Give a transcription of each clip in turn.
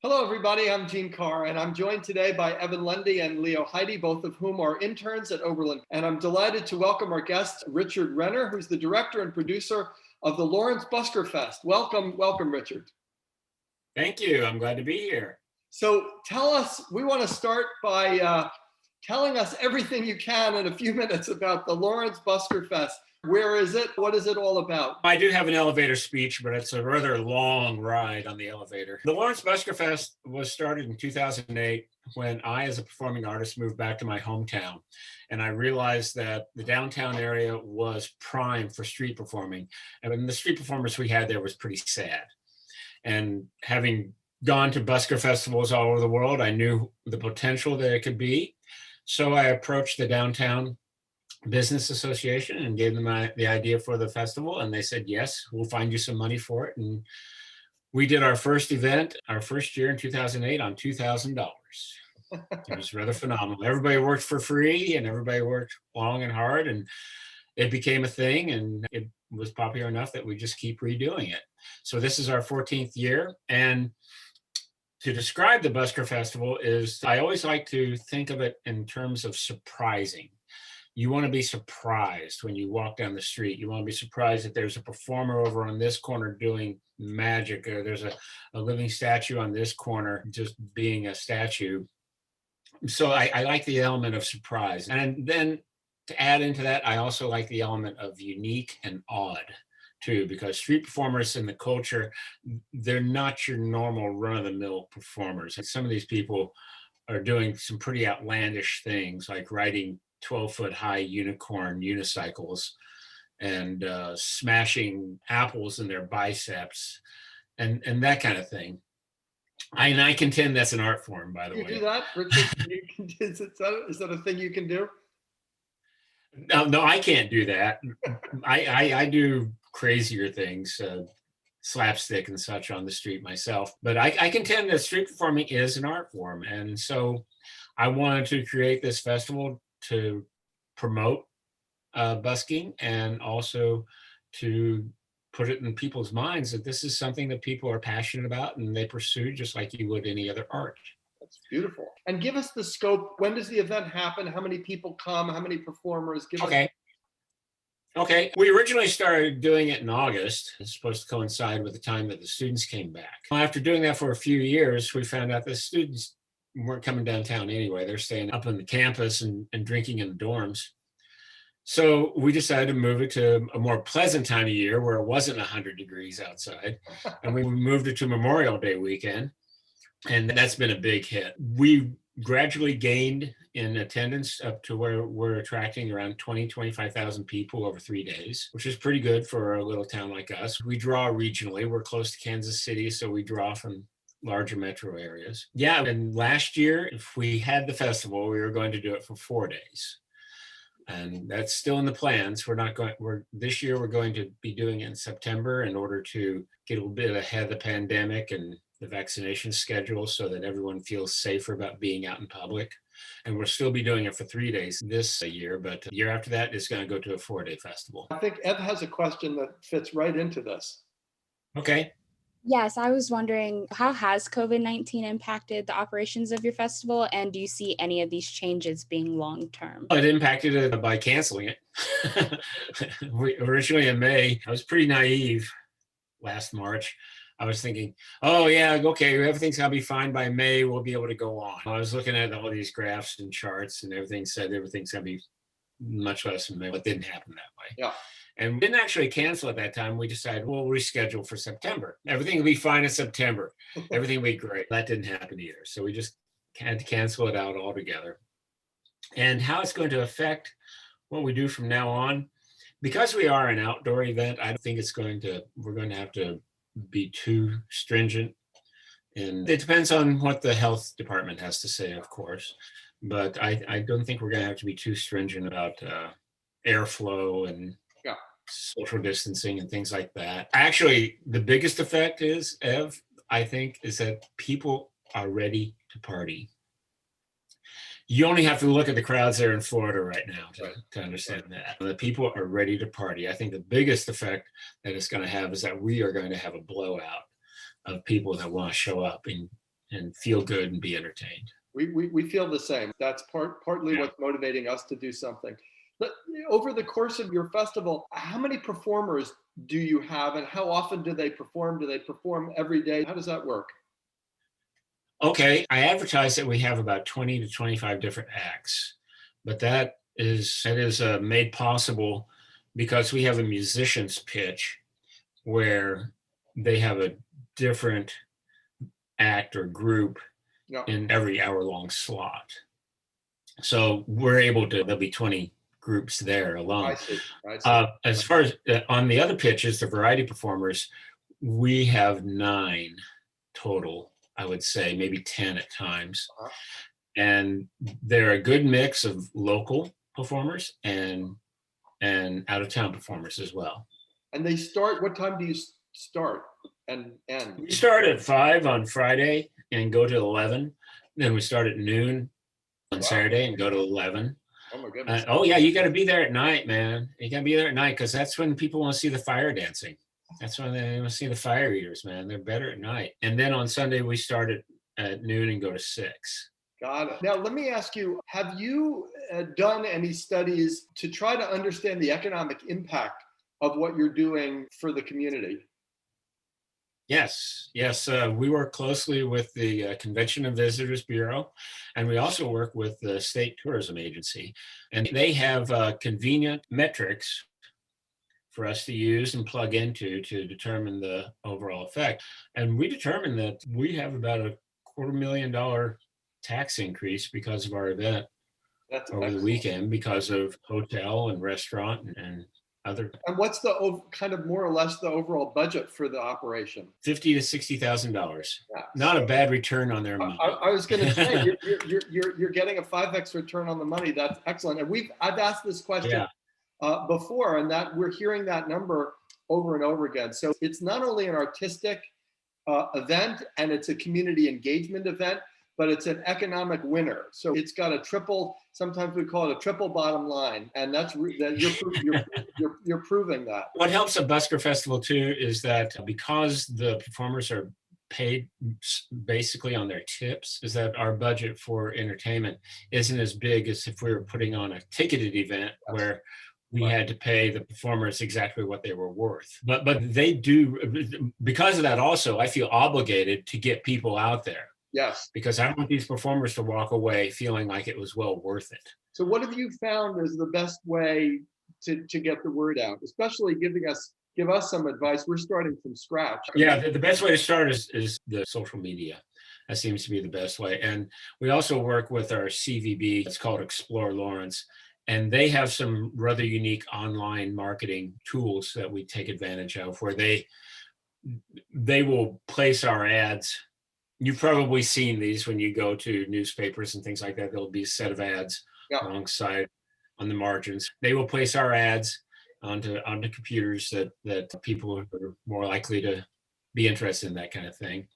Hello, everybody. I'm Gene Carr, and I'm joined today by Evan Lundy and Leo Heidi, both of whom are interns at Oberlin. And I'm delighted to welcome our guest, Richard Renner, who's the director and producer of the Lawrence Busker Fest. Welcome, Richard. Thank you. I'm glad to be here. So tell us, we want to start by telling us everything you can in a few minutes about the Lawrence Busker Fest. Where is it? What is it all about? I do have an elevator speech, but it's a rather long ride on the elevator. The Lawrence Busker Fest was started in 2008 when I, as a performing artist, moved back to my hometown. And I realized that the downtown area was prime for street performing. And the street performers we had there was pretty sad. And having gone to Busker festivals all over the world, I knew the potential that it could be. So I approached the downtown business association and gave them the idea for the festival, and they said, yes, we'll find you some money for it. And we did our first event, our first year in 2008, on $2,000. It was rather phenomenal. Everybody worked for free and everybody worked long and hard, and it became a thing, and it was popular enough that we just keep redoing it. So this is our 14th year, and to describe the Busker Festival is, I always like to think of it in terms of surprising. You want to be surprised when you walk down the street. You want to be surprised that there's a performer over on this corner doing magic, or there's a living statue on this corner just being a statue. So I like the element of surprise. And then to add into that, I also like the element of unique and odd too, because street performers in the culture, they're not your normal run-of-the-mill performers. And some of these people are doing some pretty outlandish things, like riding 12-foot high unicorn unicycles and smashing apples in their biceps and that kind of thing. I contend that's an art form, by the way. You do that, Richard? Is that a thing you can do? No, I can't do that. I do crazier things, slapstick and such on the street myself. But I contend that street performing is an art form. And so I wanted to create this festival to promote busking, and also to put it in people's minds that this is something that people are passionate about and they pursue just like you would any other art. That's beautiful. And give us the scope. When does the event happen? How many people come? How many performers? Okay. We originally started doing it in August. It's supposed to coincide with the time that the students came back. After doing that for a few years, we found out the students weren't coming downtown anyway. They're staying up on the campus and drinking in the dorms. So we decided to move it to a more pleasant time of year where it wasn't 100 degrees outside. And we moved it to Memorial Day weekend. And that's been a big hit. We gradually gained in attendance up to where we're attracting around 25,000 people over 3 days, which is pretty good for a little town like us. We draw regionally. We're close to Kansas City, so we draw from larger metro areas. Yeah, and last year, if we had the festival, we were going to do it for 4 days. And that's still in the plans. This year we're going to be doing it in September in order to get a little bit ahead of the pandemic and the vaccination schedule so that everyone feels safer about being out in public. And we'll still be doing it for 3 days this year, but the year after that it's going to go to a 4-day festival. I think Ev has a question that fits right into this. Okay. Yes, I was wondering, how has COVID-19 impacted the operations of your festival, and do you see any of these changes being long-term? It impacted it by canceling it. Originally in May, I was pretty naive last March. I was thinking, oh yeah, okay, everything's gonna be fine by May, we'll be able to go on. I was looking at all these graphs and charts and everything said everything's gonna be much less than May, but it didn't happen that way. Yeah. And we didn't actually cancel at that time. We decided, we'll reschedule for September. Everything will be fine in September. Everything will be great. That didn't happen either. So we just had to cancel it out altogether. And how it's going to affect what we do from now on, because we are an outdoor event, I don't think we're going to have to be too stringent. And it depends on what the health department has to say, of course. But I don't think we're going to have to be too stringent about airflow and social distancing and things like that. Actually, the biggest effect is, Ev, I think, is that people are ready to party. You only have to look at the crowds there in Florida right now to understand that. The people are ready to party. I think the biggest effect that it's going to have is that we are going to have a blowout of people that want to show up. And and feel good and be entertained. We feel the same. That's partly what's motivating us to do something. But over the course of your festival, how many performers do you have, and how often do they perform? Do they perform every day? How does that work? Okay, I advertise that we have about 20 to 25 different acts, but that is made possible because we have a musician's pitch where they have a different act or group Yeah. in every hour-long slot. So we're able to, there'll be 20 groups there alone. I see. As far as on the other pitches, the variety performers, we have 9 total, I would say, maybe 10 at times. Uh-huh. And they're a good mix of local performers and out-of-town performers as well. And they start, what time do you start and end? We start at 5 on Friday and go to 11. Then we start at noon on Saturday and go to 11. Oh my goodness. Oh yeah, you got to be there at night, man. You got to be there at night because that's when people want to see the fire dancing. That's when they want to see the fire eaters, man. They're better at night. And then on Sunday we start at noon and go to 6. Got it. Now, let me ask you, have you done any studies to try to understand the economic impact of what you're doing for the community? Yes. We work closely with the Convention and Visitors Bureau, and we also work with the State Tourism Agency. And they have convenient metrics for us to use and plug into to determine the overall effect. And we determined that we have about a $250,000 tax increase because of our event over the weekend because of hotel and restaurant and other. And what's the kind of more or less the overall budget for the operation? $50,000 to $60,000. Yeah. Not a bad return on their money. I was going to say you're getting a 5x return on the money. That's excellent. And I've asked this question before, and that we're hearing that number over and over again. So it's not only an artistic event and it's a community engagement event, but it's an economic winner. So it's got a triple, sometimes we call it a triple bottom line. And that's you're proving that. What helps at Busker Festival too is that because the performers are paid basically on their tips, is that our budget for entertainment isn't as big as if we were putting on a ticketed event where we had to pay the performers exactly what they were worth. But they do, because of that also, I feel obligated to get people out there. Yes. Because I want these performers to walk away feeling like it was well worth it. So what have you found is the best way to get the word out, especially give us some advice? We're starting from scratch. Yeah, the best way to start is the social media. That seems to be the best way. And we also work with our CVB. It's called Explore Lawrence. And they have some rather unique online marketing tools that we take advantage of where they will place our ads. You've probably seen these when you go to newspapers and things like that. There'll be a set of ads alongside on the margins. They will place our ads onto computers that people are more likely to be interested in that kind of thing.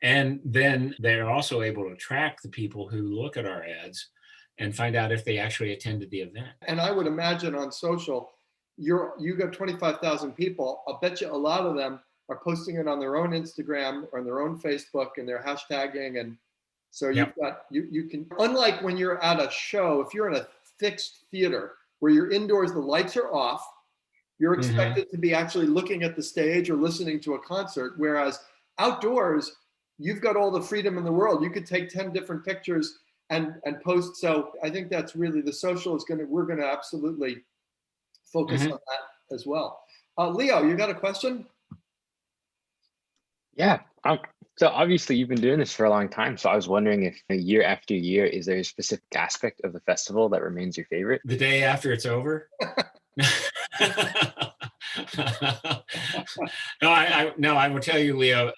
And then they're also able to track the people who look at our ads and find out if they actually attended the event. And I would imagine on social, you got 25,000 people. I'll bet you a lot of them are posting it on their own Instagram or on their own Facebook, and they're hashtagging. And so you can, unlike when you're at a show, if you're in a fixed theater where you're indoors, the lights are off, you're expected to be actually looking at the stage or listening to a concert. Whereas outdoors, you've got all the freedom in the world. You could take 10 different pictures and post. So I think that's really the social we're going to absolutely focus on that as well. Leo, you got a question? Yeah. So obviously you've been doing this for a long time. So I was wondering if year after year, is there a specific aspect of the festival that remains your favorite? The day after it's over? No, I will tell you, Leo,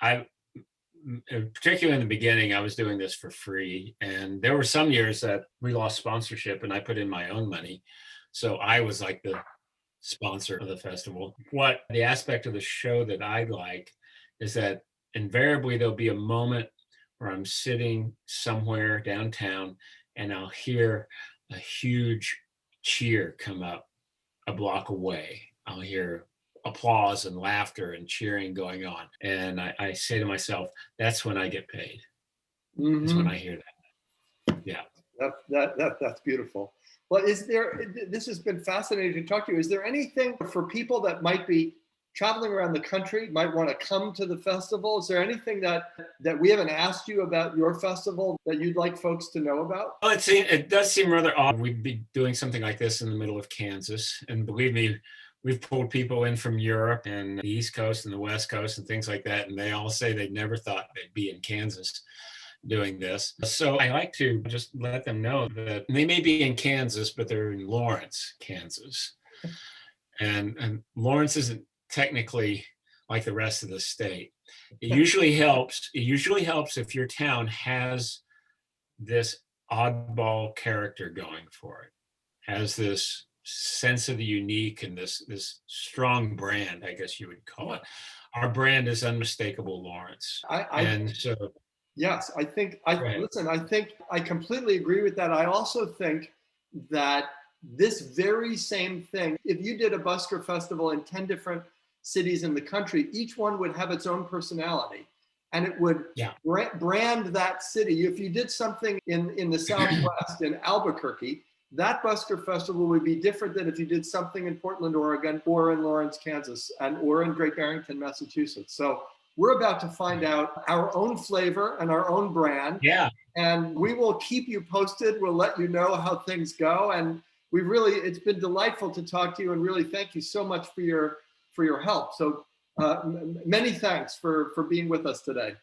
particularly in the beginning, I was doing this for free. And there were some years that we lost sponsorship and I put in my own money. So I was like the sponsor of the festival. What the aspect of the show that I like is that invariably there'll be a moment where I'm sitting somewhere downtown and I'll hear a huge cheer come up a block away. I'll hear applause and laughter and cheering going on. And I say to myself, that's when I get paid. is when Mhm. I hear that. Yeah. That's beautiful. Well, this has been fascinating to talk to you. Is there anything for people that might be traveling around the country, might want to come to the festival? Is there anything that we haven't asked you about your festival that you'd like folks to know about? Well, it does seem rather odd. We'd be doing something like this in the middle of Kansas. And believe me, we've pulled people in from Europe and the East Coast and the West Coast and things like that. And they all say they never thought they'd be in Kansas doing this. So I like to just let them know that they may be in Kansas, but they're in Lawrence, Kansas. And Lawrence isn't technically like the rest of the state. It usually helps. It usually helps if your town has this oddball character going for it, has this sense of the unique and this strong brand, I guess you would call it. Our brand is unmistakable, Lawrence. And so Yes, right. listen, I think I completely agree with that. I also think that this very same thing, if you did a Busker festival in 10 different cities in the country, each one would have its own personality and it would Yeah. brand that city. If you did something in the Southwest, in Albuquerque, that Busker festival would be different than if you did something in Portland, Oregon, or in Lawrence, Kansas, or in Great Barrington, Massachusetts. So we're about to find out our own flavor and our own brand. Yeah. And we will keep you posted. We'll let you know how things go. And it's been delightful to talk to you, and really thank you so much for your help. So many thanks for being with us today.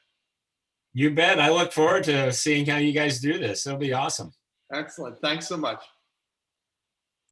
You bet. I look forward to seeing how you guys do this. It'll be awesome. Excellent. Thanks so much.